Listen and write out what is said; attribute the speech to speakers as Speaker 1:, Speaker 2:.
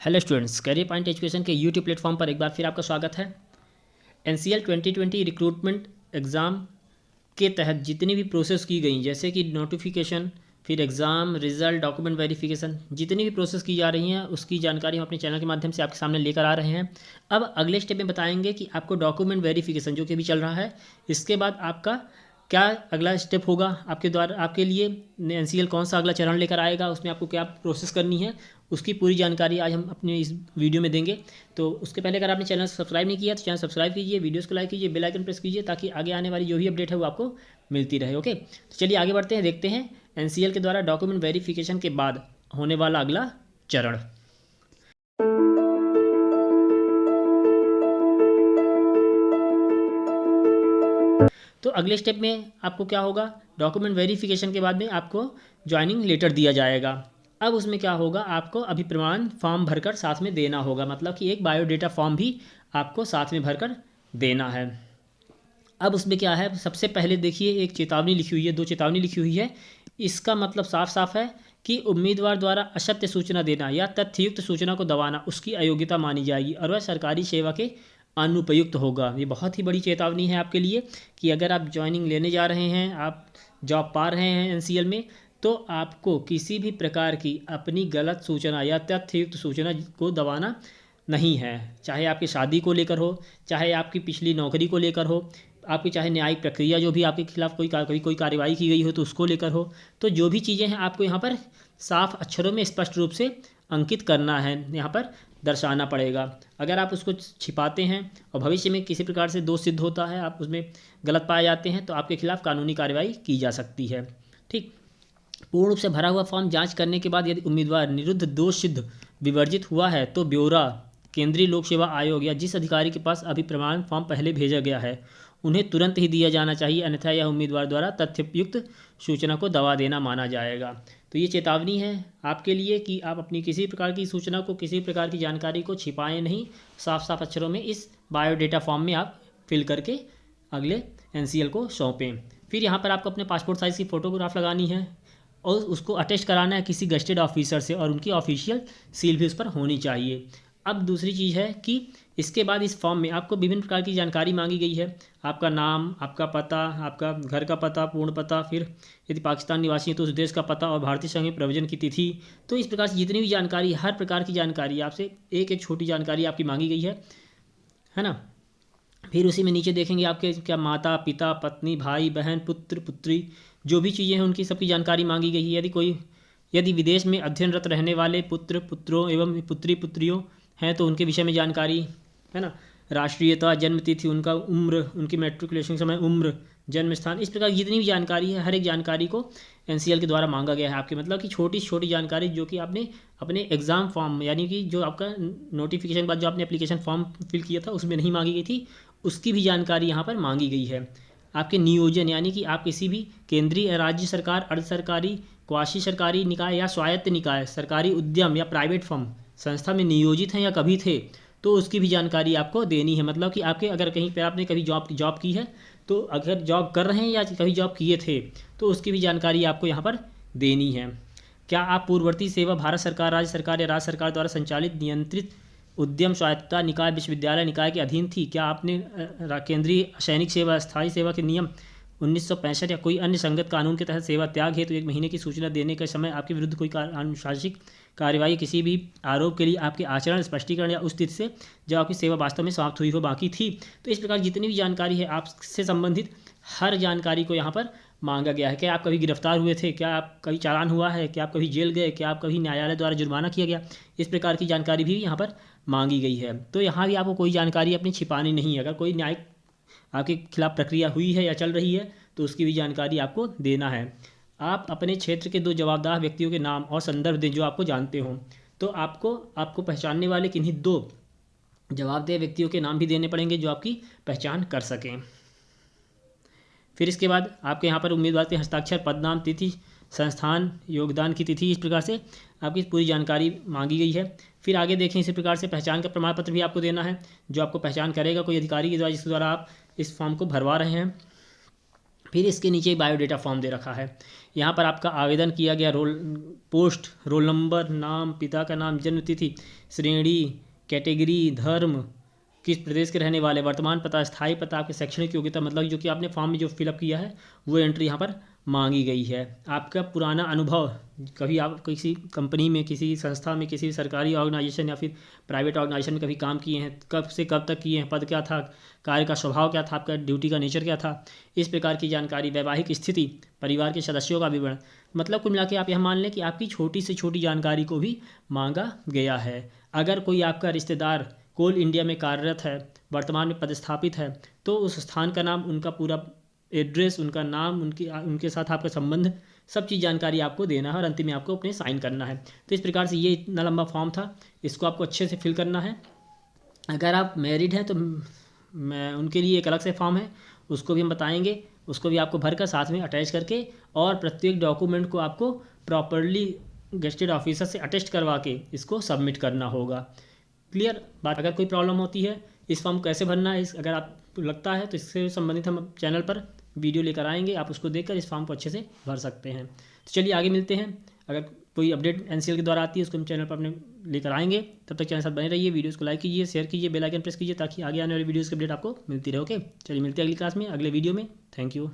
Speaker 1: Hello students, career point education के YouTube platform पर एक बार फिर आपका स्वागत है। एनसीएल 2020 रिक्रूटमेंट एग्ज़ाम के तहत जितनी भी प्रोसेस की गई, जैसे कि नोटिफिकेशन, फिर एग्ज़ाम रिजल्ट, डॉक्यूमेंट वेरिफिकेशन, जितनी भी प्रोसेस की जा रही हैं उसकी जानकारी हम अपने चैनल के माध्यम से आपके सामने लेकर आ रहे हैं। अब अगले स्टेप में बताएंगे कि आपको डॉक्यूमेंट वेरिफिकेशन जो कि अभी चल रहा है, इसके बाद आपका क्या अगला स्टेप होगा आपके द्वारा, आपके लिए एनसीएल कौन सा अगला चरण लेकर आएगा, उसमें आपको क्या प्रोसेस करनी है, उसकी पूरी जानकारी आज हम अपने इस वीडियो में देंगे। तो उसके पहले अगर आपने चैनल सब्सक्राइब नहीं किया तो चैनल सब्सक्राइब कीजिए, वीडियोस को लाइक कीजिए, बेल आइकन प्रेस कीजिए ताकि आगे आने वाली जो भी अपडेट है वो आपको मिलती रहे। ओके, तो चलिए आगे बढ़ते हैं, देखते हैं एनसीएल के द्वारा डॉक्यूमेंट वेरिफिकेशन के बाद होने वाला अगला चरण। तो अगले स्टेप में आपको क्या होगा, डॉक्यूमेंट वेरिफिकेशन के बाद में आपको ज्वाइनिंग लेटर दिया जाएगा। अब उसमें क्या होगा, आपको अभिप्रमाण फॉर्म भरकर साथ में देना होगा, मतलब कि एक बायोडेटा फॉर्म भी आपको साथ में भरकर देना है। अब उसमें क्या है, सबसे पहले देखिए एक चेतावनी लिखी हुई है, दो चेतावनी लिखी हुई है। इसका मतलब साफ साफ है कि उम्मीदवार द्वारा असत्य सूचना देना या तथ्ययुक्त सूचना को दबाना उसकी अयोग्यता मानी जाएगी और वह सरकारी सेवा के अनुपयुक्त होगा। ये बहुत ही बड़ी चेतावनी है आपके लिए कि अगर आप ज्वाइनिंग लेने जा रहे हैं, आप जॉब पा रहे हैं एनसीएल में, तो आपको किसी भी प्रकार की अपनी गलत सूचना या तथ्ययुक्त सूचना को दबाना नहीं है। चाहे आपकी शादी को लेकर हो, चाहे आपकी पिछली नौकरी को लेकर हो, आपकी चाहे न्यायिक प्रक्रिया जो भी आपके खिलाफ कोई कार्रवाई की गई हो तो उसको लेकर हो, तो जो भी चीज़ें हैं आपको यहाँ पर साफ अक्षरों में स्पष्ट रूप से अंकित करना है, यहाँ पर दर्शाना पड़ेगा। अगर आप उसको छिपाते हैं और भविष्य में किसी प्रकार से दोष सिद्ध होता है, आप उसमें गलत पाए जाते हैं, तो आपके खिलाफ कानूनी कार्रवाई की जा सकती है। ठीक, पूर्ण रूप से भरा हुआ फॉर्म जांच करने के बाद यदि उम्मीदवार निरुद्ध दोष सिद्ध विवर्जित हुआ है तो ब्यौरा केंद्रीय लोक सेवा आयोग या जिस अधिकारी के पास अभिप्रमाण फॉर्म पहले भेजा गया है उन्हें तुरंत ही दिया जाना चाहिए, अन्यथा यह उम्मीदवार द्वारा तथ्ययुक्त सूचना को दबा देना माना जाएगा। तो ये चेतावनी है आपके लिए कि आप अपनी किसी प्रकार की सूचना को, किसी प्रकार की जानकारी को छिपाएं नहीं, साफ साफ अक्षरों में इस बायोडेटा फॉर्म में आप फिल करके अगले एनसीएल को सौंपें। फिर यहाँ पर आपको अपने पासपोर्ट साइज़ की फ़ोटोग्राफ लगानी है और उसको अटेस्ट कराना है किसी गस्टेड ऑफिसर से, और उनकी ऑफिशियल सील भी उस पर होनी चाहिए। अब दूसरी चीज़ है कि इसके बाद इस फॉर्म में आपको विभिन्न प्रकार की जानकारी मांगी गई है, आपका नाम, आपका पता, आपका घर का पता, पूर्ण पता, फिर यदि पाकिस्तान निवासी है तो उस देश का पता और भारतीय संघ में प्रवचन की तिथि। तो इस प्रकार से जितनी भी जानकारी, हर प्रकार की जानकारी आपसे एक एक छोटी जानकारी आपकी मांगी गई है ना। फिर उसी में नीचे देखेंगे आपके क्या माता पिता, पत्नी, भाई बहन, पुत्र पुत्री, जो भी चीज़ें हैं उनकी सबकी जानकारी मांगी गई है। यदि विदेश में अध्ययनरत रहने वाले पुत्र पुत्रों एवं पुत्री पुत्रियों हैं तो उनके विषय में जानकारी, है ना। राष्ट्रीयता, जन्म तिथि, उनका उम्र, उनकी मैट्रिकुलेशन समय उम्र, जन्म स्थान, इस प्रकार जितनी भी जानकारी है हर एक जानकारी को एनसीएल के द्वारा मांगा गया है आपके, मतलब कि छोटी छोटी जानकारी जो कि आपने अपने एग्ज़ाम फॉर्म, यानी कि जो आपका नोटिफिकेशन के बाद जो आपने एप्लीकेशन फॉर्म फिल किया था उसमें नहीं मांगी गई थी, उसकी भी जानकारी यहाँ पर मांगी गई है। आपके नियोजन, यानी कि आप किसी भी केंद्रीय, राज्य सरकार, अर्ध सरकारी, क्वासी सरकारी निकाय या स्वायत्त निकाय, सरकारी उद्यम या प्राइवेट फर्म संस्था में नियोजित हैं या कभी थे, तो उसकी भी जानकारी आपको देनी है। मतलब कि आपके अगर कहीं पर आपने कभी जॉब की है, तो अगर जॉब कर रहे हैं या कभी जॉब किए थे तो उसकी भी जानकारी आपको यहाँ पर देनी है। क्या आप पूर्ववर्ती सेवा भारत सरकार, राज्य सरकार या राज्य सरकार द्वारा संचालित नियंत्रित उद्यम, स्वायत्तता निकाय, विश्वविद्यालय निकाय के अधीन थी? क्या आपने केंद्रीय सैनिक सेवा, स्थायी सेवा के नियम 1965 या कोई अन्य संगत कानून के तहत सेवा त्याग है तो 1 महीने की सूचना देने के समय आपके विरुद्ध कोई अनुशासनिक कार्यवाही, किसी भी आरोप के लिए आपके आचरण स्पष्टीकरण या उस तिथि से जब आपकी सेवा वास्तव में समाप्त हुई हो बाकी थी। तो इस प्रकार जितनी भी जानकारी है आपसे संबंधित हर जानकारी को यहाँ पर मांगा गया है। क्या आप कभी गिरफ्तार हुए थे, क्या आप कभी चालान हुआ है, क्या आप कभी जेल गए, क्या आप कभी न्यायालय द्वारा जुर्माना किया गया, इस प्रकार की जानकारी भी यहाँ पर मांगी गई है। तो यहाँ भी आपको कोई जानकारी अपनी छिपानी नहीं है। अगर कोई न्यायिक आपके खिलाफ प्रक्रिया हुई है या चल रही है तो उसकी भी जानकारी आपको देना है। आप अपने क्षेत्र के 2 जवाबदार व्यक्तियों के नाम और संदर्भ दें जो आपको जानते हों। तो आपको पहचानने वाले किन्हीं 2 जवाबदेह व्यक्तियों के नाम भी देने पड़ेंगे जो आपकी पहचान कर सकें। फिर इसके बाद आपके यहाँ पर उम्मीदवार के हस्ताक्षर, पद नाम, तिथि, संस्थान, योगदान की तिथि, इस प्रकार से आपकी पूरी जानकारी मांगी गई है। फिर आगे देखें, इसी प्रकार से पहचान का प्रमाण पत्र भी आपको देना है जो आपको पहचान करेगा कोई अधिकारी के द्वारा, जिसके द्वारा आप इस फॉर्म को भरवा रहे हैं। फिर इसके नीचे बायोडेटा फॉर्म दे रखा है। यहाँ पर आपका आवेदन किया गया पोस्ट, रोल नंबर, नाम, पिता का नाम, जन्म तिथि, श्रेणी, कैटेगरी, धर्म, किस प्रदेश के रहने वाले, वर्तमान पता, स्थायी पता, आपकी शैक्षणिक योग्यता, मतलब जो कि आपने फॉर्म में जो फिलअप किया है वो एंट्री यहाँ पर मांगी गई है। आपका पुराना अनुभव, कभी आप किसी कंपनी में, किसी संस्था में, किसी सरकारी ऑर्गेनाइजेशन या फिर प्राइवेट ऑर्गेनाइजेशन में कभी काम किए हैं, कब से कब तक किए हैं, पद क्या था, कार्य का स्वभाव क्या था, आपका ड्यूटी का नेचर क्या था, इस प्रकार की जानकारी, वैवाहिक स्थिति, परिवार के सदस्यों का विवरण, मतलब कुल मिला के आप यह मान लें कि आपकी छोटी से छोटी जानकारी को भी मांगा गया है। अगर कोई आपका रिश्तेदार कोल इंडिया में कार्यरत है, वर्तमान में पदस्थापित है, तो उस स्थान का नाम, उनका पूरा एड्रेस, उनका नाम, उनके साथ आपका संबंध, सब चीज़ जानकारी आपको देना है और अंतिम में आपको अपने साइन करना है। तो इस प्रकार से ये इतना लंबा फॉर्म था, इसको आपको अच्छे से फिल करना है। अगर आप मैरिड हैं तो मैं उनके लिए एक अलग से फॉर्म है, उसको भी हम बताएंगे, उसको भी आपको भरकर साथ में अटैच करके और प्रत्येक डॉक्यूमेंट को आपको प्रॉपरली गेस्टेड ऑफिसर से अटेस्ट करवा के इसको सबमिट करना होगा। क्लियर बात। अगर कोई प्रॉब्लम होती है इस फॉर्म कैसे भरना है, अगर आपको लगता है तो इससे संबंधित हम चैनल पर वीडियो लेकर आएंगे, आप उसको देखकर इस फॉर्म को अच्छे से भर सकते हैं। तो चलिए आगे मिलते हैं। अगर कोई अपडेट एनसीएल के द्वारा आती है उसको हम चैनल पर अपने लेकर आएंगे। तब तक चैनल साथ बने रहिए, वीडियोस को लाइक कीजिए, शेयर कीजिए, बेल आइकन प्रेस कीजिए ताकि आगे आने वाली वीडियोस की अपडेट आपको मिलती रहे। ओके, चलिए मिलते हैं अगली क्लास में, अगले वीडियो में। Thank you.